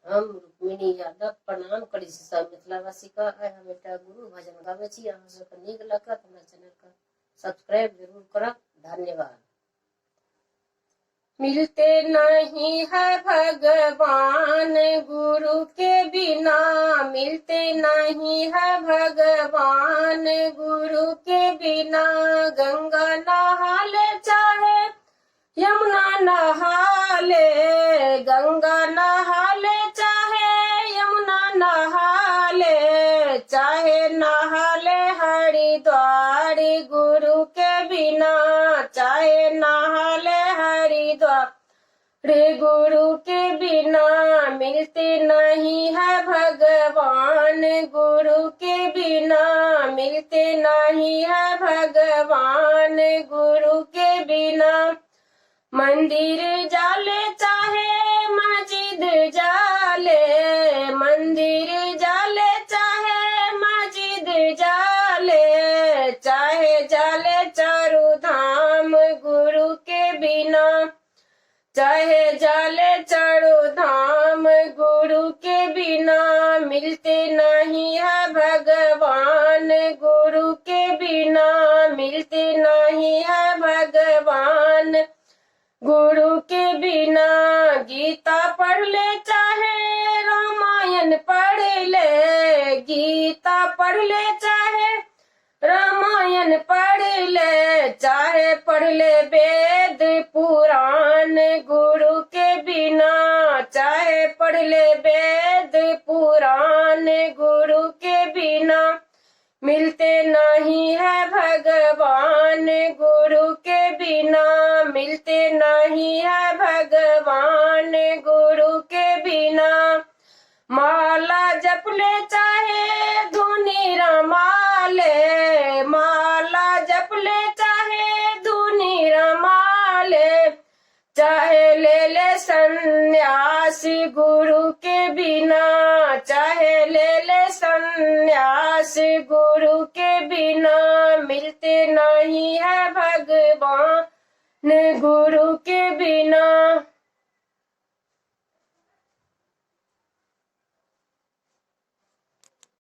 हम रुक्मिणी यादव प्रणाम करी सब मिथिलावासी का आय हम बेटा गुरु भजन गावे छी। अहाँ सबके नीक लगत हमरा चैनल का सब्सक्राइब जरूर करब। धन्यवाद। मिलते नहीं है भगवान गुरु के बिना, मिलते नहीं है भगवान गुरु के बिना। गंगा नहा ले चाहे यमुना नहा ले, गंगा नहा ले चाहे यमुना नहा ले, चाहे नहा ले हरिद्वार गुरु के बिना, चाहे नहा ले हरिद्वार गुरु के बिना। मिलते नहीं है भगवान गुरु के बिना, मिलते नहीं है भगवान गुरु के बिना। मंदिर जाले चाहे मस्जिद जाले, मंदिर जाले चाहे मस्जिद जाले, चाहे जाले चारू धाम गुरु के बिना, चाहे जाले चारू धाम गुरु के बिना। मिलते नहीं है भगवान गुरु के बिना, मिलते नहीं है भगवान गुरु के बिना। गीता पढ़ ले चाहे रामायण पढ़ ले, गीता पढ़ ले चाहे रामायण पढ़ ले, चाहे पढ़ ले वेद पुराण गुरु के बिना, चाहे पढ़ ले वेद पुराण गुरु के बिना। मिलते नहीं है भगवान गुरु के बिना, मिलते नहीं है भगवान गुरु के बिना। माला जप ले चाहे धुनी रमा ले, माला जप ले चाहे धुनी रमा ले, चाहे ले ले सन्यास गुरु के बिना, चाहे ले ले सन्यास गुरु के बिना। मिलते नहीं है भगवान गुरु के बिना।